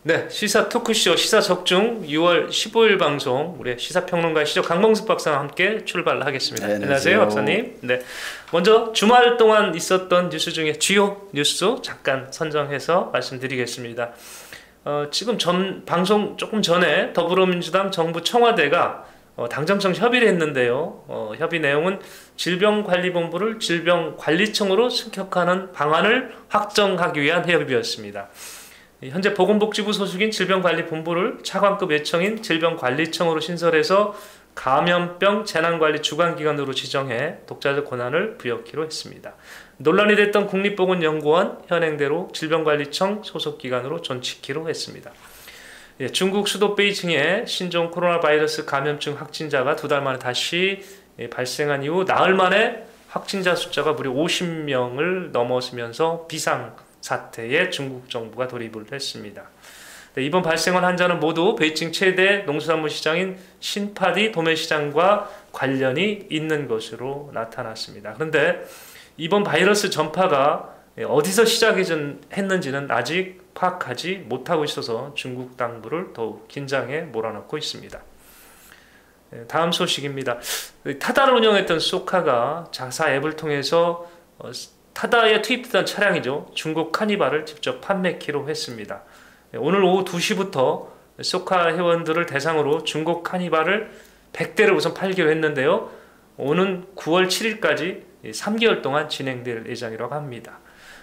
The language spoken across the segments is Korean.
네, 시사 토크쇼 시사 적중 6월 15일 방송 우리 시사평론가시죠 강범숙 박사와 함께 출발하겠습니다. 네, 안녕하세요, 박사님. 네, 먼저 주말 동안 있었던 뉴스 중에 주요 뉴스 잠깐 선정해서 말씀드리겠습니다. 지금 방송 조금 전에 더불어민주당 정부 청와대가 당정청 협의를 했는데요. 협의 내용은 질병관리본부를 질병관리청으로 승격하는 방안을 확정하기 위한 협의였습니다. 현재 보건복지부 소속인 질병관리본부를 차관급 예청인 질병관리청으로 신설해서 감염병 재난관리 주관기관으로 지정해 독자적 권한을 부여키로 했습니다. 논란이 됐던 국립보건연구원 현행대로 질병관리청 소속기관으로 존치키로 했습니다. 중국 수도 베이징에 신종 코로나 바이러스 감염증 확진자가 2달 만에 다시 발생한 이후 나흘 만에 확진자 숫자가 무려 50명을 넘어서면서 비상사태에 중국 정부가 돌입을 했습니다. 이번 발생한 환자는 모두 베이징 최대 농수산물 시장인 신파디 도매시장과 관련이 있는 것으로 나타났습니다. 그런데 이번 바이러스 전파가 어디서 시작했는지는 아직 파악하지 못하고 있어서 중국 당부를 더욱 긴장에 몰아넣고 있습니다. 다음 소식입니다. 타다를 운영했던 소카가 자사 앱을 통해서 타다에 투입된 차량이죠. 중국 카니발을 직접 판매키로 했습니다. 오늘 오후 2시부터 소카 회원들을 대상으로 중국 카니발을 100대를 우선 팔기로 했는데요. 오는 9월 7일까지 3개월 동안 진행될 예정이라고 합니다.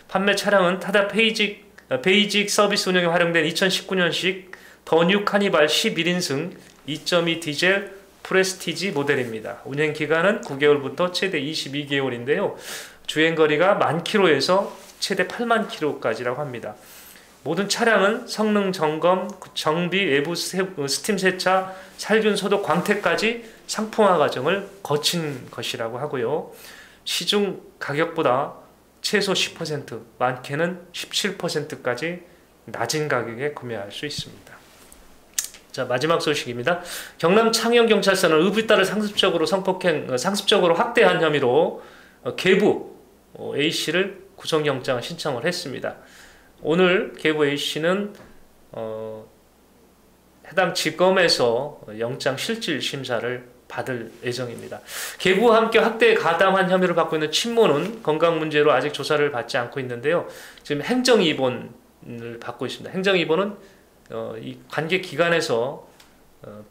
판매 차량은 타다 베이직 서비스 운영에 활용된 2019년식 더 뉴 카니발 11인승 2.2 디젤 프레스티지 모델입니다. 운행 기간은 9개월부터 최대 22개월인데요. 주행거리가 10,000km에서 최대 80,000km까지라고 합니다. 모든 차량은 성능 점검, 정비, 외부 스팀 세차, 살균 소독, 광택까지 상품화 과정을 거친 것이라고 하고요. 시중 가격보다 최소 10%, 많게는 17%까지 낮은 가격에 구매할 수 있습니다. 자, 마지막 소식입니다. 경남 창녕경찰서는 의붓딸을 상습적으로 학대한 혐의로 계부 A씨를 구속영장을 신청을 했습니다. 오늘 계부 A씨는 해당 지검에서 영장 실질 심사를 받을 예정입니다. 계부와 함께 학대에 가담한 혐의를 받고 있는 친모는 건강 문제로 아직 조사를 받지 않고 있는데요. 지금 행정입원을 받고 있습니다. 행정입원은 이 관계 기관에서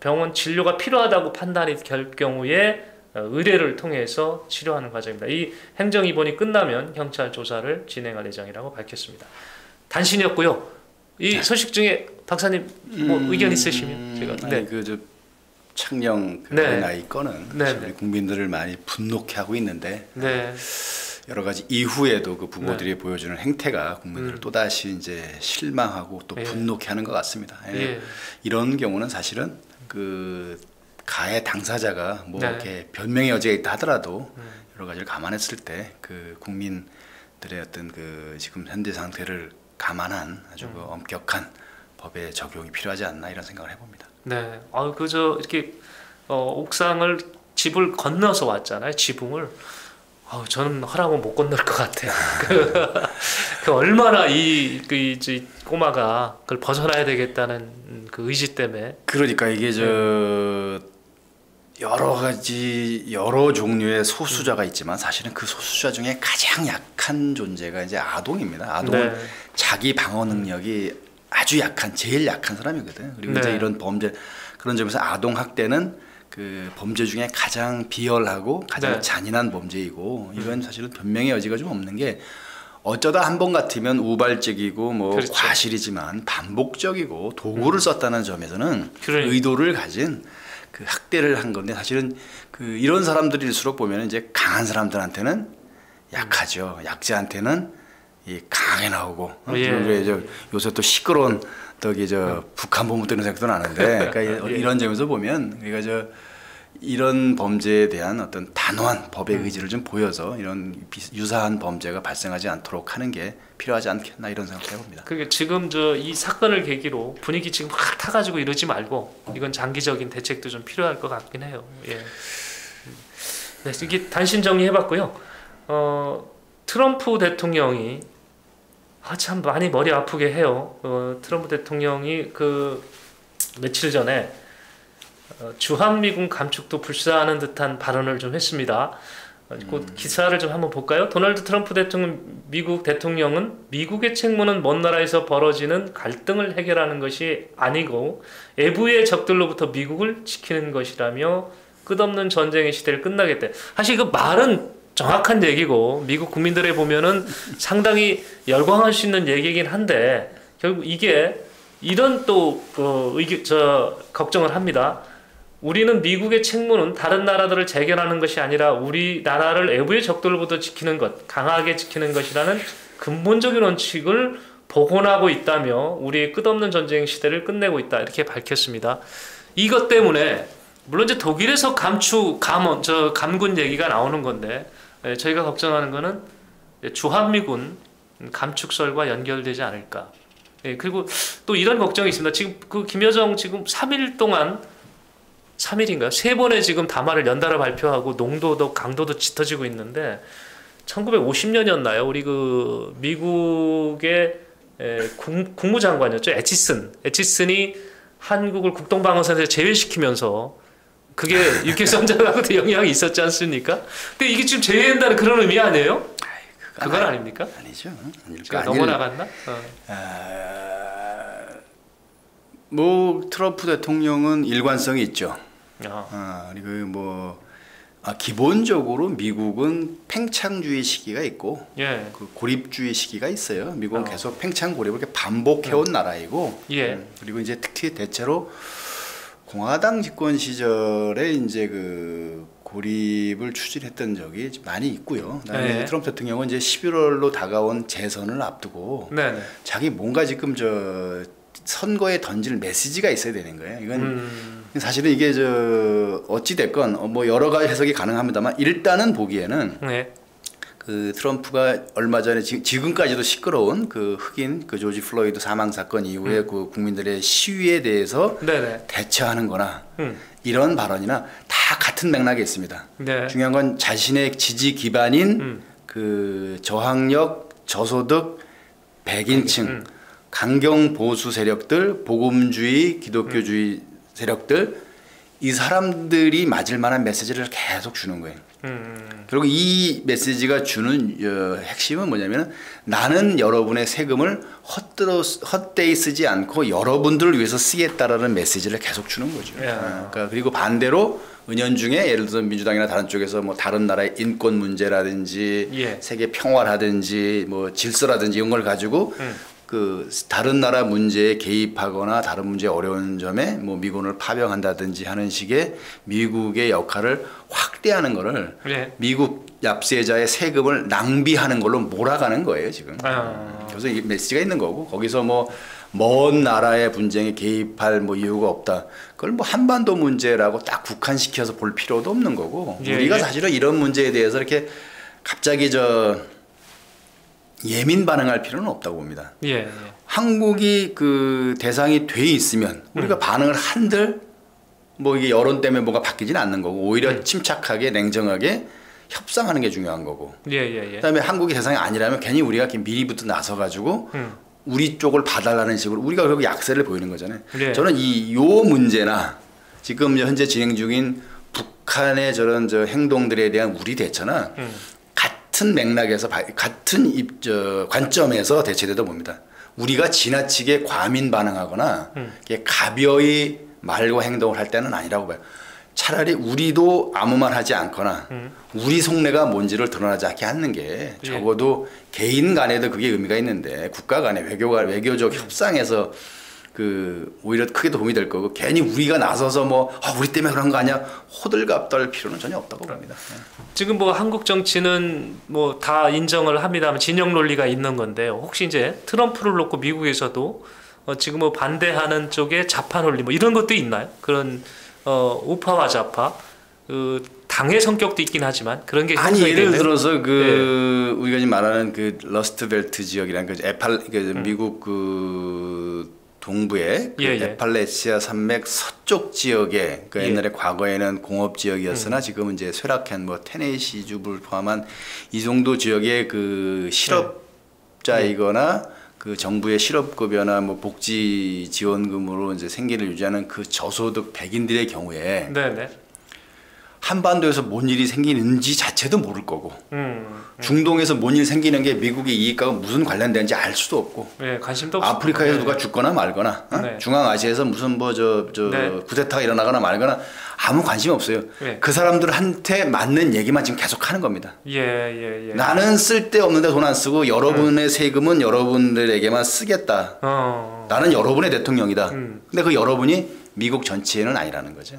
병원 진료가 필요하다고 판단이 될 경우에 의뢰를 통해서 치료하는 과정입니다. 이 행정입원이 끝나면 경찰 조사를 진행할 예정이라고 밝혔습니다. 단신이었고요. 이 소식 중에 박사님 뭐 의견 있으시면 제가 창녕 아이 건은 우리 국민들을 많이 분노케 하고 있는데 여러 가지 이후에도 그 부모들이 보여주는 행태가 국민들을 또다시 이제 실망하고 또 분노케 하는 것 같습니다. 이런 경우는 사실은 그 가해 당사자가 뭐 이렇게 변명의 여지가 있다 하더라도 여러 가지를 감안했을 때 그 국민들의 어떤 그 지금 현재 상태를 감안한 아주 그 엄격한 법의 적용이 필요하지 않나 이런 생각을 해봅니다. 네, 그저 이렇게 옥상을 집을 건너서 왔잖아요. 지붕을. 저는 허락하면 못 건널 것 같아요. 그 얼마나 이 꼬마가 그걸 벗어나야 되겠다는 그 의지 때문에. 그러니까 이게 여러 종류의 소수자가 있지만 사실은 그 소수자 중에 가장 약한 존재가 이제 아동입니다. 아동은 자기 방어 능력이 아주 약한, 제일 약한 사람이거든. 그리고 이제 이런 범죄, 그런 점에서 아동 학대는 그 범죄 중에 가장 비열하고 가장 잔인한 범죄이고, 이건 사실은 변명의 여지가 좀 없는 게, 어쩌다 한 번 같으면 우발적이고 뭐 과실이지만 반복적이고 도구를 썼다는 점에서는 의도를 가진 그 학대를 한 건데, 사실은 그 이런 사람들일수록 보면 이제 강한 사람들한테는 약하죠. 약자한테는 이 강하게 나오고. 요새 또 시끄러운 북한 보면 뜨는 생각도 나는데, 그러니까 이런 점에서 보면 우리가 이런 범죄에 대한 어떤 단호한 법의 의지를 좀 보여서 이런 유사한 범죄가 발생하지 않도록 하는 게 필요하지 않겠나 이런 생각을 해봅니다. 그러니까 지금 이 사건을 계기로 분위기 지금 확 타가지고 이러지 말고 이건 장기적인 대책도 좀 필요할 것 같긴 해요. 네, 이게 단신 정리해봤고요. 트럼프 대통령이 참 많이 머리 아프게 해요. 트럼프 대통령이 그 며칠 전에 주한미군 감축도 불사하는 듯한 발언을 좀 했습니다. 그 기사를 좀 한번 볼까요? 도널드 트럼프 대통령, 미국 대통령은 미국의 책무는 먼 나라에서 벌어지는 갈등을 해결하는 것이 아니고 외부의 적들로부터 미국을 지키는 것이라며 끝없는 전쟁의 시대를 끝나겠대. 사실 그 말은 정확한 얘기고 미국 국민들에 보면은 상당히 열광할 수 있는 얘기긴 한데 결국 이게 이런 또 걱정을 합니다. 우리는 미국의 책무는 다른 나라들을 재견하는 것이 아니라 우리나라를 외부의 적들로부터 지키는 것, 강하게 지키는 것이라는 근본적인 원칙을 복원하고 있다며 우리의 끝없는 전쟁 시대를 끝내고 있다 이렇게 밝혔습니다. 이것 때문에 물론 이제 독일에서 감군 얘기가 나오는 건데 저희가 걱정하는 거는 주한미군 감축설과 연결되지 않을까. 그리고 또 이런 걱정이 있습니다. 지금 그 김여정 지금 3일 동안 3일인가요? 3번의 지금 담화를 연달아 발표하고 농도도 강도도 짙어지고 있는데 1950년이었나요? 우리 그 미국의 국무장관이었죠. 애치슨이 한국을 국동방어선에서 제외시키면서 그게 육해선전하고도 영향이 있었지 않습니까? 근데 이게 지금 제외한다는 그런 의미 아니에요? 그건 아닙니까? 아니죠. 제가 너무 나갔나? 뭐 트럼프 대통령은 일관성이 있죠. 그리고 기본적으로 미국은 팽창주의 시기가 있고 그 고립주의 시기가 있어요. 미국은 계속 팽창 고립을 이렇게 반복해온 나라이고 그리고 이제 특히 대체로 공화당 집권 시절에 이제 그 고립을 추진했던 적이 많이 있고요. 그다음에 트럼프 대통령은 이제 11월로 다가온 재선을 앞두고 자기 뭔가 지금 선거에 던질 메시지가 있어야 되는 거예요. 이건 사실은 이게 어찌 됐건 뭐 여러 가지 해석이 가능합니다만 일단은 보기에는 그 트럼프가 얼마 전에 지금까지도 시끄러운 그 흑인 그 조지 플로이드 사망 사건 이후에 그 국민들의 시위에 대해서 대처하는-거나 이런 발언이나 다 같은 맥락에 있습니다. 중요한 건 자신의 지지 기반인 그 저학력, 저소득, 백인층, 강경 보수 세력들, 복음주의, 기독교주의 세력들 이 사람들이 맞을 만한 메시지를 계속 주는 거예요. 그리고 이 메시지가 주는 핵심은 뭐냐면 나는 여러분의 세금을 헛되이 쓰지 않고 여러분들을 위해서 쓰겠다라는 메시지를 계속 주는 거죠. 그러니까 그리고 반대로 은연중에 예를 들어서 민주당이나 다른 쪽에서 뭐 다른 나라의 인권 문제라든지 세계 평화라든지 뭐 질서라든지 이런 걸 가지고 그 다른 나라 문제에 개입하거나 다른 문제에 어려운 점에 뭐 미군을 파병한다든지 하는 식의 미국의 역할을 확대하는 거를 미국 납세자의 세금을 낭비하는 걸로 몰아가는 거예요 지금. 그래서 이게 메시지가 있는 거고 거기서 뭐 먼 나라의 분쟁에 개입할 뭐 이유가 없다. 그걸 뭐 한반도 문제라고 딱 국한시켜서 볼 필요도 없는 거고 우리가 사실은 이런 문제에 대해서 이렇게 갑자기 예민 반응할 필요는 없다고 봅니다. 한국이 그 대상이 돼 있으면 우리가 반응을 한들 뭐 이게 여론 때문에 뭐가 바뀌지는 않는 거고 오히려 침착하게 냉정하게 협상하는 게 중요한 거고. 그다음에 한국이 대상이 아니라면 괜히 우리가 이렇게 미리부터 나서 가지고 우리 쪽을 봐달라는 식으로 우리가 결국 약세를 보이는 거잖아요. 저는 요 문제나 지금 현재 진행 중인 북한의 저런 행동들에 대한 우리 대처나 같은 맥락에서 같은 관점에서 대처되다 봅니다. 우리가 지나치게 과민 반응하거나 가벼이 말과 행동을 할 때는 아니라고 봐요. 차라리 우리도 아무 말 하지 않거나 우리 속내가 뭔지를 드러나지 않게 하는 게 적어도 개인 간에도 그게 의미가 있는데 국가 간의 외교적 협상에서 그 오히려 크게 도움이 될 거고 괜히 우리가 나서서 뭐 우리 때문에 그런 거 아니야 호들갑 떨 필요는 전혀 없다고 봅니다. 지금 뭐 한국 정치는 뭐 다 인정을 합니다만 진영 논리가 있는 건데 혹시 이제 트럼프를 놓고 미국에서도 지금 뭐 반대하는 쪽에 좌파 논리 뭐 이런 것도 있나요? 그런 우파와 좌파 그 당의 성격도 있긴 하지만 그런 게 아니 예를 들어서 우리가 지금 말하는 그 러스트벨트 지역이라는 미국 그 동부의 에팔레시아 산맥 서쪽 지역에 옛날에 과거에는 공업 지역이었으나 지금은 이제 쇠락한 뭐 테네시주를 포함한 이 정도 지역의 그 실업자이거나 그 정부의 실업급여나 뭐 복지 지원금으로 이제 생계를 유지하는 그 저소득 백인들의 경우에 네네. 한반도에서 뭔 일이 생기는지 자체도 모를 거고 중동에서 뭔 일이 생기는 게 미국의 이익과 무슨 관련되는지 알 수도 없고 네, 관심도 없고 아프리카에서 네. 누가 죽거나 말거나 네. 중앙아시아에서 무슨 뭐 네. 쿠데타가 일어나거나 말거나 아무 관심 없어요. 네. 그 사람들한테 맞는 얘기만 지금 계속 하는 겁니다. 예. 나는 쓸데없는데 돈 안 쓰고 여러분의 세금은 여러분들에게만 쓰겠다. 나는 여러분의 대통령이다. 근데 그 여러분이 미국 전체는 아니라는 거죠.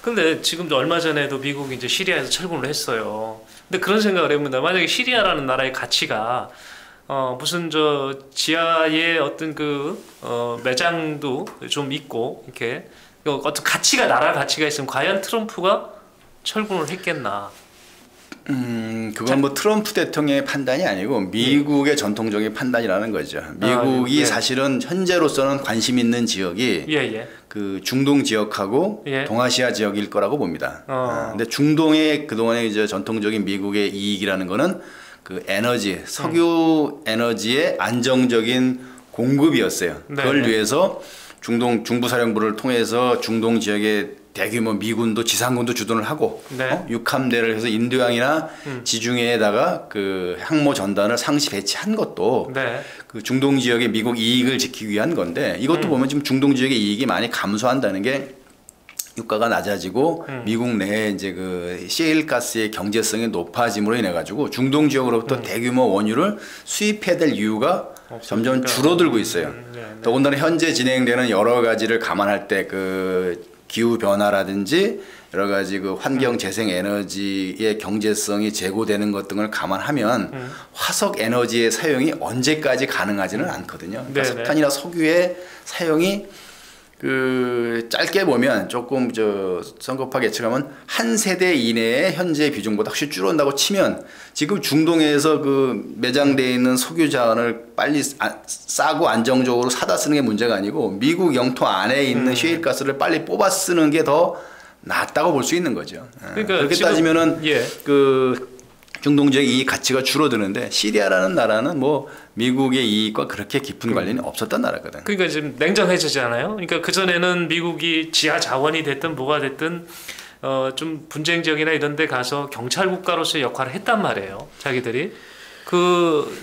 근데 지금도 얼마 전에도 미국이 이제 시리아에서 철군을 했어요. 근데 그런 생각을 해봅니다. 만약에 시리아라는 나라의 가치가 무슨 저 지하에 어떤 그 매장도 좀 있고 이렇게 어떤 가치가 나라 가치가 있으면 과연 트럼프가 철군을 했겠나? 그건 뭐 트럼프 대통령의 판단이 아니고 미국의 전통적인 판단이라는 거죠. 미국이 사실은 현재로서는 관심 있는 지역이 그 중동 지역하고 동아시아 지역일 거라고 봅니다. 근데 중동의 그동안의 이제 전통적인 미국의 이익이라는 거는 그 에너지, 석유 에너지의 안정적인 공급이었어요. 그걸 위해서 중부사령부를 통해서 중동 지역에 대규모 미군도 지상군도 주둔을 하고 육함대를 해서 인도양이나 지중해에다가 그 항모 전단을 상시 배치한 것도 그 중동 지역의 미국 이익을 지키기 위한 건데 이것도 보면 지금 중동 지역의 이익이 많이 감소한다는 게 유가가 낮아지고 미국 내에 이제 그 시일 가스의 경제성이 높아짐으로 인해 가지고 중동 지역으로부터 대규모 원유를 수입해야 될 이유가 점점 줄어들고 있어요. 더군다나 현재 진행되는 여러 가지를 감안할 때 그 기후 변화라든지 여러 가지 그 환경 재생 에너지의 경제성이 제고되는 것 등을 감안하면 화석 에너지의 사용이 언제까지 가능하지는 않거든요. 그러니까 석탄이나 석유의 사용이 그 짧게 보면 조금 성급하게 예측하면 한 세대 이내에 현재 비중보다 확실히 줄어든다고 치면 지금 중동에서 그 매장되어 있는 석유 자원을 빨리 싸고 안정적으로 사다 쓰는 게 문제가 아니고 미국 영토 안에 있는 셰일가스를 빨리 뽑아 쓰는 게 더 낫다고 볼 수 있는 거죠. 그러니까 그렇게 따지면은 그 중동 지역의 이익 가치가 줄어드는데 시리아라는 나라는 뭐 미국의 이익과 그렇게 깊은 관련이 없었던 나라거든. 그러니까 지금 냉정해지잖아요. 그러니까 그 전에는 미국이 지하 자원이 됐든 뭐가 됐든 좀 분쟁 지역이나 이런 데 가서 경찰 국가로서의 역할을 했단 말이에요. 자기들이.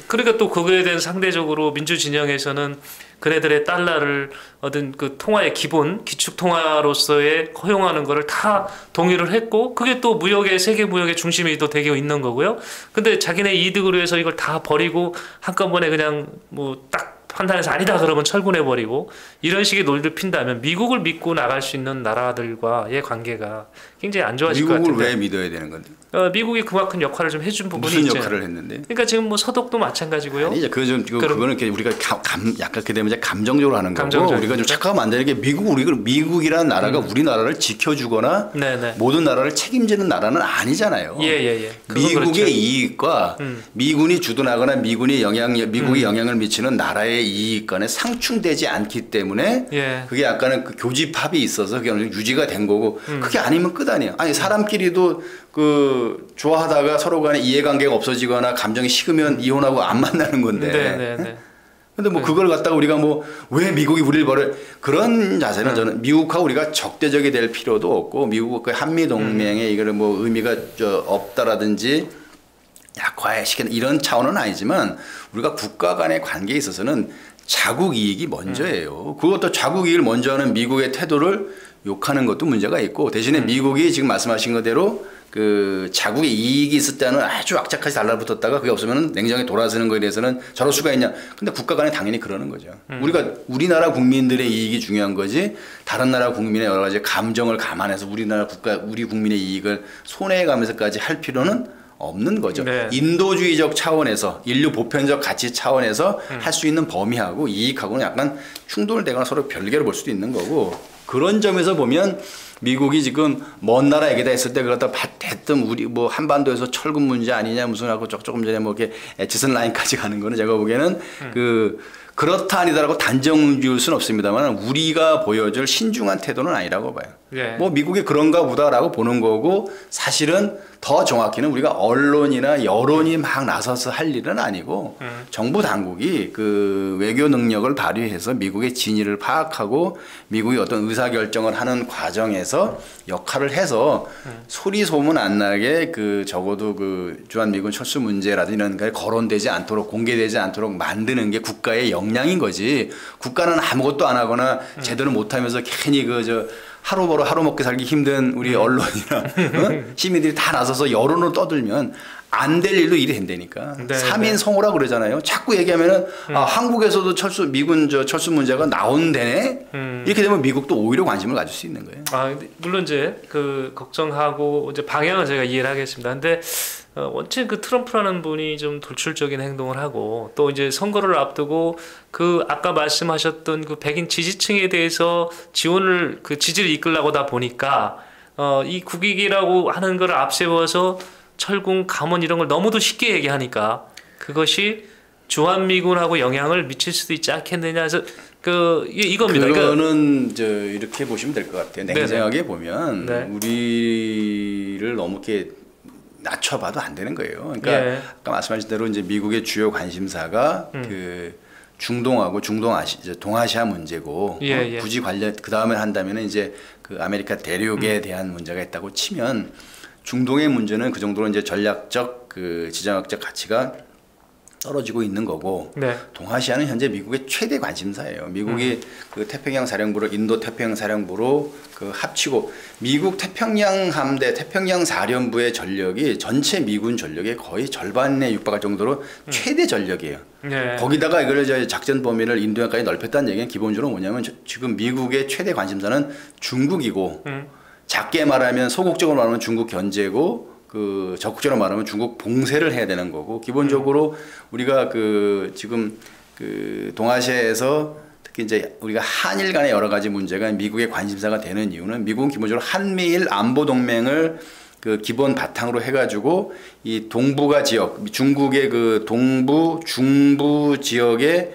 그러니까 또 그거에 대한 상대적으로 민주 진영에서는 그네들의 달러를 어떤 그 통화의 기본 기축 통화로서의 허용하는 거를 다 동의를 했고 그게 또 무역의 세계 무역의 중심이 또 되고 있는 거고요. 근데 자기네 이득으로 해서 이걸 다 버리고 한꺼번에 그냥 뭐 딱 판단해서 아니다 그러면 철군해버리고 이런 식의 논리를 핀다면 미국을 믿고 나갈 수 있는 나라들과의 관계가 굉장히 안 좋아질 것 같은데. 미국을 왜 믿어야 되는 건데? 미국이 그만큼 역할을 좀 해준 부분이 무슨 있죠. 역할을 했는데? 그러니까 지금 뭐 서독도 마찬가지고요. 아니죠. 그거는 이렇게 우리가 약간 그렇게 되면 이제 감정적으로 하는 거고 우리가 좀 착각하면 안 되는 게 미국이라는 나라가 우리나라를 지켜주거나 모든 나라를 책임지는 나라는 아니잖아요. 미국의 그렇죠. 이익과 미군이 주둔하거나 미국이 영향을 미치는 나라의 이익 간에 상충되지 않기 때문에 그게 약간은 그 교집합이 있어서 그게 유지가 된 거고 그게 아니면 끝 아니에요. 아니 사람끼리도 그 좋아하다가 서로 간에 이해관계가 없어지거나 감정이 식으면 이혼하고 안 만나는 건데. 근데 뭐 그걸 갖다가 우리가 뭐 왜 미국이 우리를 버려 그런 자세는 저는 미국하고 우리가 적대적이 될 필요도 없고 미국 그 한미 동맹에 이거를 뭐 의미가 없다라든지 약화시키는 이런 차원은 아니지만 우리가 국가 간의 관계에 있어서는 자국 이익이 먼저예요. 그것도 자국 이익을 먼저 하는 미국의 태도를 욕하는 것도 문제가 있고 대신에 미국이 지금 말씀하신 그대로 그 자국의 이익이 있을 때는 아주 악착같이 달라붙었다가 그게 없으면 냉정히 돌아서는 거에 대해서는 저럴 수가 있냐. 근데 국가 간에 당연히 그러는 거죠. 우리나라 국민들의 이익이 중요한 거지 다른 나라 국민의 여러 가지 감정을 감안해서 우리 국민의 이익을 손해가면서까지 할 필요는 없는 거죠. 인도주의적 차원에서 인류 보편적 가치 차원에서 할 수 있는 범위하고 이익하고는 약간 충돌되거나 서로 별개로 볼 수도 있는 거고 그런 점에서 보면 미국이 지금 먼 나라 얘기다 했을 때 그렇다 대뜸 우리 뭐 한반도에서 철군 문제 아니냐 무슨 하고 조금 전에 뭐 이렇게 에치슨 라인까지 가는 거는 제가 보기에는 그렇다 아니다라고 단정 지을 수는 없습니다만 우리가 보여줄 신중한 태도는 아니라고 봐요. 예. 뭐 미국이 그런가 보다라고 보는 거고 사실은 더 정확히는 우리가 언론이나 여론이 막 나서서 할 일은 아니고 정부 당국이 그 외교 능력을 발휘해서 미국의 진위를 파악하고 미국이 어떤 의사결정을 하는 과정에서 역할을 해서 소리 소문 안 나게 그 적어도 그 주한미군 철수 문제라든지 이런 게 거론되지 않도록 공개되지 않도록 만드는 게 국가의 역량인 거지. 국가는 아무것도 안 하거나 제대로 못하면서 괜히 그 하루 벌어 하루 먹고 살기 힘든 우리 언론이나 시민들이 다 나서서 여론을 떠들면 안 될 일도 일이 된다니까. 네, 3인 성호라 그러잖아요. 자꾸 얘기하면은 아, 한국에서도 미군 철수 문제가 나온대네. 이렇게 되면 미국도 오히려 관심을 가질 수 있는 거예요. 아, 물론 이제 그 걱정하고 이제 방향은 제가 이해를 하겠습니다. 근데 원체 그 트럼프라는 분이 좀 돌출적인 행동을 하고 또 이제 선거를 앞두고 그 아까 말씀하셨던 그 백인 지지층에 대해서 지원을 그 지지를 이끌라고다 보니까 이 국익이라고 하는 걸 앞세워서 철군 감원 이런 걸 너무도 쉽게 얘기하니까 그것이 주한미군하고 영향을 미칠 수도 있지 않겠느냐 해서 이겁니다. 그거는 이렇게 보시면 될 것 같아요. 냉정하게 네네. 보면 네. 우리를 너무 이렇게 낮춰봐도 안 되는 거예요. 그러니까 예. 아까 말씀하신 대로 이제 미국의 주요 관심사가 그 중동하고 동아시아 문제고 예. 굳이 그 다음에 한다면은 이제 그 아메리카 대륙에 대한 문제가 있다고 치면 중동의 문제는 그 정도로 이제 전략적 그 지정학적 가치가 떨어지고 있는 거고 네. 동아시아는 현재 미국의 최대 관심사예요. 미국이 그 태평양 사령부를 인도 태평양 사령부로 그 합치고 미국 태평양 함대 태평양 사령부의 전력이 전체 미군 전력의 거의 절반에 육박할 정도로 최대 전력이에요. 네. 거기다가 이걸 이제 작전 범위를 인도양까지 넓혔다는 얘기는 기본적으로 뭐냐면 지금 미국의 최대 관심사는 중국이고 작게 말하면 소극적으로 말하면 중국 견제고 그 적극적으로 말하면 중국 봉쇄를 해야 되는 거고 기본적으로 우리가 그 지금 그 동아시아에서 특히 이제 우리가 한일 간의 여러 가지 문제가 미국의 관심사가 되는 이유는 미국은 기본적으로 한미일 안보 동맹을 그 기본 바탕으로 해가지고 이 동북아 지역 중국의 그 동부 중부 지역의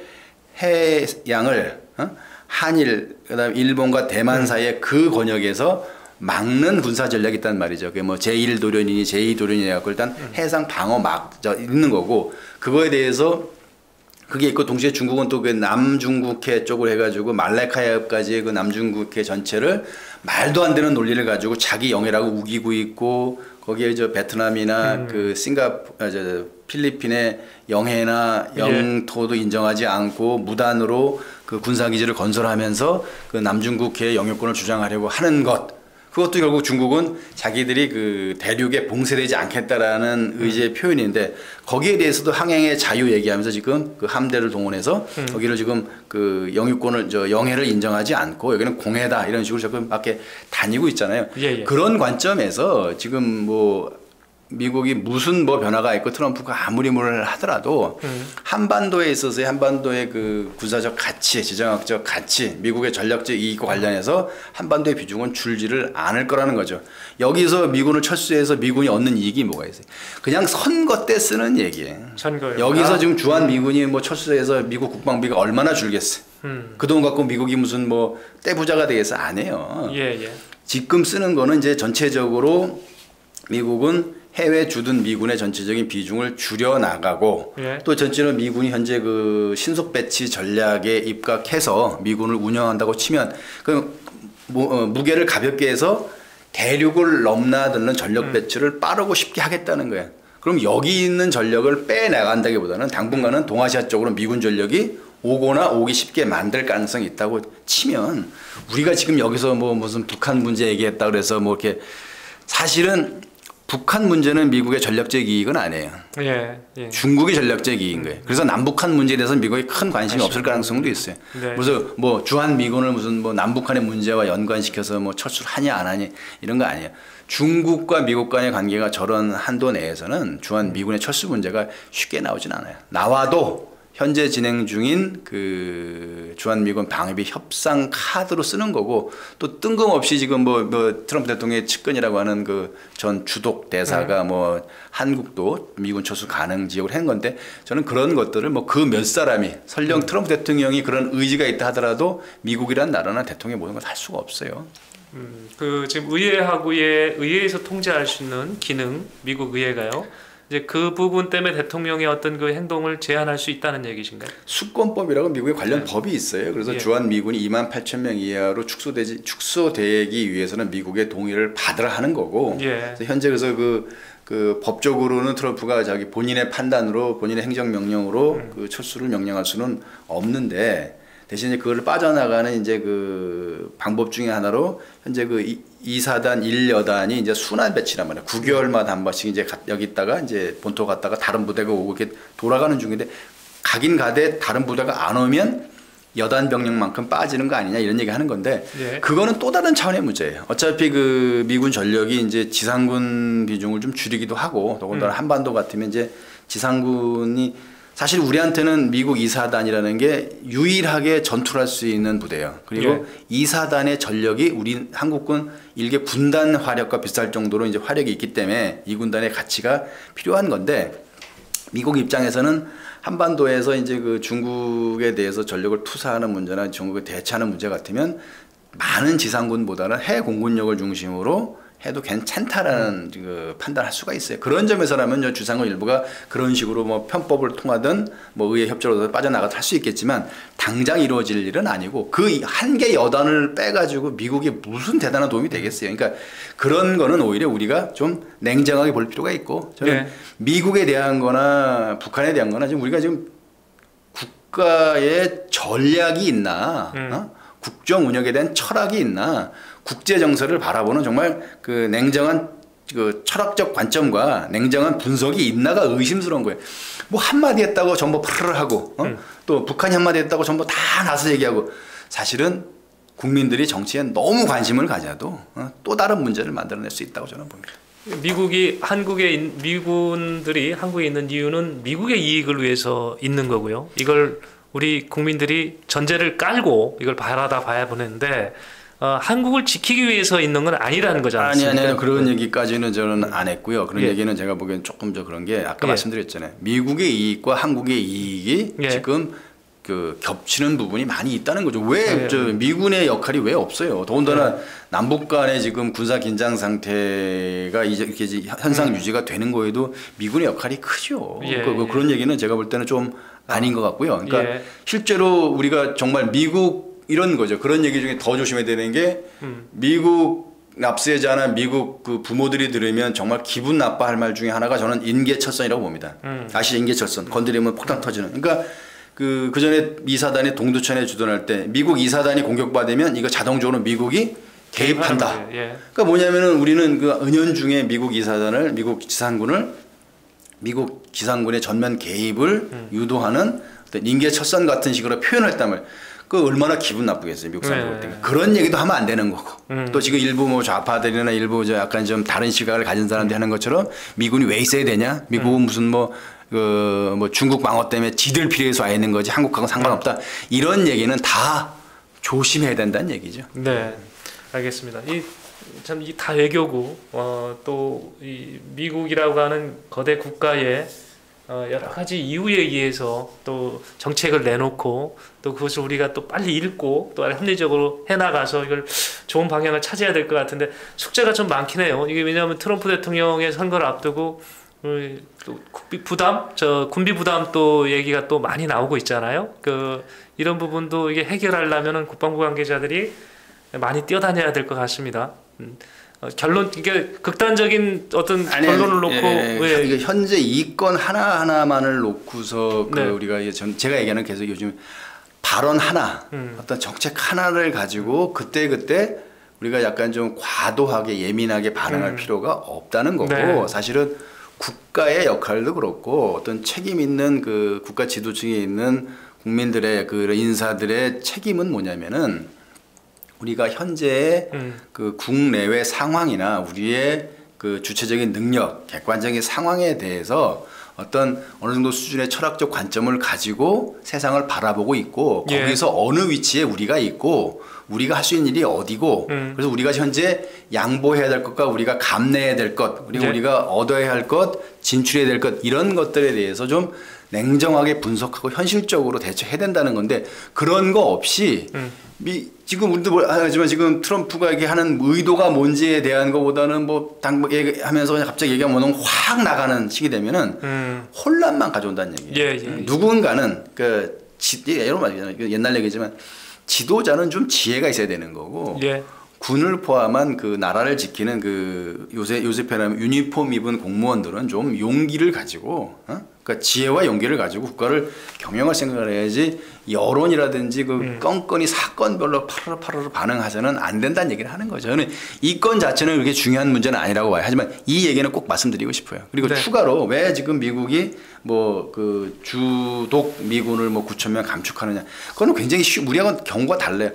해양을 한일 그다음 일본과 대만 사이의 그 권역에서 막는 군사 전략이 있단 말이죠. 그게 뭐 제1도련이니 제2도련이니 해갖고 일단 해상 방어 있는 거고 그거에 대해서 그게 있고 동시에 중국은 또 그 남중국해 쪽으로 해가지고 말레카해협까지의 그 남중국해 전체를 말도 안 되는 논리를 가지고 자기 영해라고 우기고 있고 거기에 베트남이나 그 필리핀의 영해나 영토도 인정하지 않고 무단으로 그 군사기지를 건설하면서 그 남중국해 영유권을 주장하려고 하는 것. 그것도 결국 중국은 자기들이 그 대륙에 봉쇄되지 않겠다라는 의지의 표현인데 거기에 대해서도 항행의 자유 얘기하면서 지금 그 함대를 동원해서 거기를 지금 그 영유권을 영해를 인정하지 않고 여기는 공해다 이런 식으로 자꾸 밖에 다니고 있잖아요. 예. 그런 관점에서 지금 뭐 미국이 무슨 뭐 변화가 있고 트럼프가 아무리 뭘 하더라도 한반도에 있어서의 한반도의 그 군사적 가치, 지정학적 가치, 미국의 전략적 이익과 관련해서 한반도의 비중은 줄지를 않을 거라는 거죠. 여기서 미군을 철수해서 미군이 얻는 이익이 뭐가 있어요? 그냥 선거 때 쓰는 얘기예요. 선거요. 여기서 지금 주한 미군이 뭐 철수해서 미국 국방비가 얼마나 줄겠어요? 그 돈 갖고 미국이 무슨 뭐 떼부자가 되겠어? 안 해요. 예. 지금 쓰는 거는 이제 전체적으로 미국은 해외 주둔 미군의 전체적인 비중을 줄여 나가고 또 전체로 미군이 현재 그 신속 배치 전략에 입각해서 미군을 운영한다고 치면 그 무게를 가볍게 해서 대륙을 넘나드는 전력 배치를 빠르고 쉽게 하겠다는 거예요. 그럼 여기 있는 전력을 빼나간다기보다는 당분간은 동아시아 쪽으로 미군 전력이 오거나 오기 쉽게 만들 가능성이 있다고 치면 우리가 지금 여기서 뭐 무슨 북한 문제 얘기했다 그래서 뭐 이렇게 사실은 북한 문제는 미국의 전략적 이익은 아니에요. 예. 중국의 전략적 이익인 거예요. 그래서 남북한 문제에 대해서 미국이 큰 관심이 없을 가능성도 있어요. 네. 그래서 뭐 주한 미군을 무슨 뭐 남북한의 문제와 연관시켜서 뭐 철수를 하냐 안 하냐 이런 거 아니에요. 중국과 미국 간의 관계가 저런 한도 내에서는 주한 미군의 철수 문제가 쉽게 나오진 않아요. 나와도 현재 진행 중인 그 주한미군 방위비 협상 카드로 쓰는 거고 또 뜬금없이 지금 뭐 트럼프 대통령의 측근이라고 하는 그 전 주독 대사가 뭐 한국도 미군 철수 가능 지역을 한 건데 저는 그런 것들을 뭐 그 몇 사람이 설령 트럼프 대통령이 그런 의지가 있다 하더라도 미국이란 나라나 대통령이 모든 걸 할 수가 없어요. 그 지금 의회에서 통제할 수 있는 기능, 미국 의회가요. 이제 그 부분 때문에 대통령의 어떤 그 행동을 제한할 수 있다는 얘기신가요? 수권법이라고 미국에 관련 법이 있어요. 그래서 주한 미군이 28,000명 이하로 축소되기 위해서는 미국의 동의를 받으라 하는 거고. 그래서 현재 그래서 그 법적으로는 트럼프가 자기 본인의 판단으로 본인의 행정명령으로 그 철수를 명령할 수는 없는데, 대신에 그걸 빠져나가는 이제 그 방법 중에 하나로 현재 그 2사단 1여단이 이제 순환 배치란 말이에요. 9개월마다 한 번씩 이제 여기 있다가 이제 본토 갔다가 다른 부대가 오고 이렇게 돌아가는 중인데, 가긴 가되 다른 부대가 안 오면 여단 병력만큼 빠지는 거 아니냐 이런 얘기 하는 건데, 그거는 또 다른 차원의 문제예요. 어차피 그 미군 전력이 이제 지상군 비중을 좀 줄이기도 하고, 더군다나 한반도 같으면 이제 지상군이 사실 우리한테는 미국 2사단이라는 게 유일하게 전투를 할 수 있는 부대예요. 그리고 2사단의 전력이 우리 한국군 일개 군단 화력과 비슷할 정도로 이제 화력이 있기 때문에 이 군단의 가치가 필요한 건데, 미국 입장에서는 한반도에서 이제 그 중국에 대해서 전력을 투사하는 문제나 중국에 대처하는 문제 같으면 많은 지상군보다는 해 공군력을 중심으로 해도 괜찮다라는 그 판단할 수가 있어요. 그런 점에서라면 주상군 일부가 그런 식으로 뭐 편법을 통하든 뭐 의회 협조로 빠져나가도 할 수 있겠지만, 당장 이루어질 일은 아니고 그 한 개 여단을 빼가지고 미국에 무슨 대단한 도움이 되겠어요. 그러니까 그런 거는 오히려 우리가 좀 냉정하게 볼 필요가 있고, 저는 미국에 대한 거나 북한에 대한 거나 지금 우리가 지금 국가의 전략이 있나, 국정 운영에 대한 철학이 있나, 국제 정세를 바라보는 정말 그 냉정한 그 철학적 관점과 냉정한 분석이 있나가 의심스러운 거예요. 뭐 한마디 했다고 전부 프르르 하고, 또 북한이 한마디 했다고 전부 다 나서 얘기하고, 사실은 국민들이 정치에 너무 관심을 가져도 또 다른 문제를 만들어낼 수 있다고 저는 봅니다. 미군들이 한국에 있는 이유는 미국의 이익을 위해서 있는 거고요. 이걸 우리 국민들이 전제를 깔고 이걸 바라다 봐야 보는데, 한국을 지키기 위해서 있는 건 아니라는 거지 않습니까? 아니요. 그런 얘기까지는 저는 안 했고요. 그런 얘기는 제가 보기엔 조금 더 그런 게, 아까 말씀드렸잖아요. 미국의 이익과 한국의 이익이 지금 그 겹치는 부분이 많이 있다는 거죠. 왜 미군의 역할이 왜 없어요? 더군다나 남북 간의 지금 군사 긴장 상태가 이제 이렇게 현상 유지가 되는 거에도 미군의 역할이 크죠. 그런 얘기는 제가 볼 때는 좀 아닌 것 같고요. 그러니까 실제로 우리가 정말 미국 이런 거죠. 그런 얘기 중에 더 조심해야 되는 게, 미국 납세자나 미국 그 부모들이 들으면 정말 기분 나빠할 말 중에 하나가 저는 인계철선이라고 봅니다. 아시죠? 인계철선. 건드리면 폭탄 터지는. 그러니까 그 전에 2사단이 동두천에 주둔할 때 미국 2사단이 공격받으면 이거 자동적으로 미국이 개입한다. 그러니까 뭐냐면은 우리는 그 은연중에 미국 2사단을, 미국 지상군을, 미국 지상군의 전면 개입을 유도하는 어떤 인계철선 같은 식으로 표현을 했다면, 그 얼마나 기분 나쁘겠어요, 미국 사람들 볼 때. 그런 얘기도 하면 안 되는 거고. 또 지금 일부 뭐 좌파들이나 일부 저 약간 좀 다른 시각을 가진 사람들이 하는 것처럼 미군이 왜 있어야 되냐? 미국은 무슨 뭐 중국 방어 때문에 지들 필요해서 와 있는 거지 한국하고는 상관없다. 이런 얘기는 다 조심해야 된다는 얘기죠. 네, 알겠습니다. 참 이 다 외교고, 또 이 미국이라고 하는 거대 국가의 여러 가지 이유에 의해서 또 정책을 내놓고, 또 그것을 우리가 또 빨리 읽고 또 합리적으로 해나가서 이걸 좋은 방향을 찾아야 될 것 같은데, 숙제가 좀 많긴 해요. 이게 왜냐하면 트럼프 대통령의 선거를 앞두고 또 군비 부담 또 얘기가 또 많이 나오고 있잖아요. 이런 부분도 이게 해결하려면은 국방부 관계자들이 많이 뛰어다녀야 될 것 같습니다. 이게 극단적인 어떤 결론을 놓고 이게 현재 이권 하나하나만을 놓고서 우리가 제가 얘기하는 계속 요즘 발언 하나, 어떤 정책 하나를 가지고 그때 우리가 약간 좀 과도하게 예민하게 반응할 필요가 없다는 거고, 사실은 국가의 역할도 그렇고 어떤 책임 있는 그 국가 지도층에 있는 국민들의 그 인사들의 책임은 뭐냐면은, 우리가 현재의 그 국내외 상황이나 우리의 그 주체적인 능력, 객관적인 상황에 대해서 어떤 어느 정도 수준의 철학적 관점을 가지고 세상을 바라보고 있고 예. 거기서 어느 위치에 우리가 있고 우리가 할 수 있는 일이 어디고 그래서 우리가 현재 양보해야 될 것과 우리가 감내해야 될 것 그리고 예. 우리가 얻어야 할 것 진출해야 될 것 이런 것들에 대해서 좀 냉정하게 분석하고 현실적으로 대처해야 된다는 건데 그런 거 없이 지금 우리도 하지만 지금 트럼프가 하는 의도가 뭔지에 대한 것보다는 뭐 하면서 그냥 갑자기 얘기하면 확 나가는 식이 되면은 혼란만 가져온다는 얘기예요. 예, 예, 예. 누군가는 여러 말 옛날 얘기지만 지도자는 좀 지혜가 있어야 되는 거고 예. 군을 포함한 그 나라를 지키는 그 요새 표현하면 유니폼 입은 공무원들은 좀 용기를 가지고 그러니까 지혜와 용기를 가지고 국가를 경영할 생각을 해야지 여론이라든지 그 건건이 사건별로 파르르 반응하서는 안 된다는 얘기를 하는 거죠. 저는 이 건 자체는 그렇게 중요한 문제는 아니라고 봐요. 하지만 이 얘기는 꼭 말씀드리고 싶어요. 그리고 네. 추가로 왜 지금 미국이 뭐 그 주독 미군을 뭐 9,000명 감축하느냐. 그거는 굉장히 우리하고는 경우가 달라요.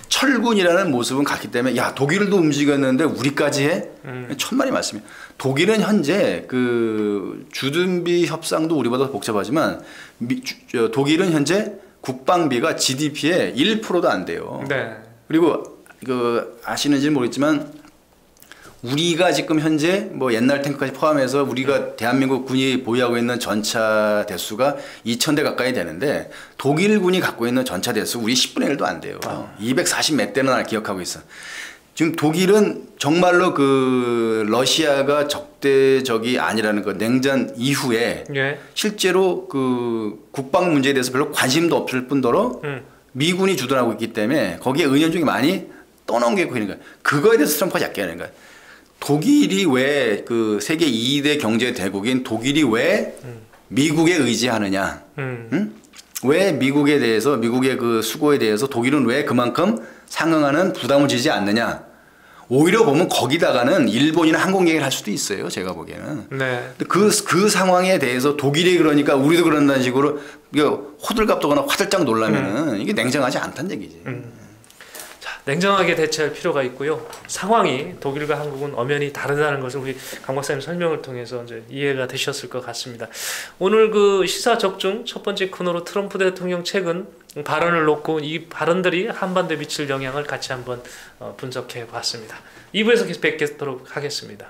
철군이라는 모습은 같기 때문에 야 독일도 움직였는데 우리까지 해? 천만의 말씀이에요. 독일은 현재 그 주둔비 협상도 우리보다 복잡하지만 독일은 현재 국방비가 GDP의 1%도 안 돼요. 네. 그리고 그 아시는지 모르겠지만 우리가 지금 현재 뭐 옛날 탱크까지 포함해서 우리가 대한민국 군이 보유하고 있는 전차 대수가 2,000대 가까이 되는데 독일군이 갖고 있는 전차 대수 우리 10분의 1도 안 돼요. 240 몇 대는 나 기억하고 있어. 지금 독일은 정말로 그 러시아가 적대적이 아니라는 거 냉전 이후에 예. 실제로 그 국방 문제에 대해서 별로 관심도 없을 뿐더러 미군이 주둔하고 있기 때문에 거기에 은연중에 많이 떠넘기고 있는 거예요. 그거에 대해서 트럼프가 약기하는 거예요. 독일이 왜 그 세계 2대 경제 대국인 독일이 왜 미국에 의지하느냐? 응? 왜 미국에 대해서 미국의 그 수고에 대해서 독일은 왜 그만큼 상응하는 부담을 지지 않느냐? 오히려 보면 거기다가는 일본이나 항공 얘기를 할 수도 있어요. 제가 보기에는. 네. 그 상황에 대해서 독일이 그러니까 우리도 그런다는 식으로 호들갑 떠거나 화들짝 놀라면은 이게 냉정하지 않다는 얘기지. 냉정하게 대처할 필요가 있고요. 상황이 독일과 한국은 엄연히 다르다는 것을 우리 강 박사님 설명을 통해서 이제 이해가 되셨을 것 같습니다. 오늘 그 시사 적중 첫 번째 코너로 트럼프 대통령 최근 발언을 놓고 이 발언들이 한반도에 미칠 영향을 같이 한번 분석해 봤습니다. 2부에서 계속 뵙도록 하겠습니다.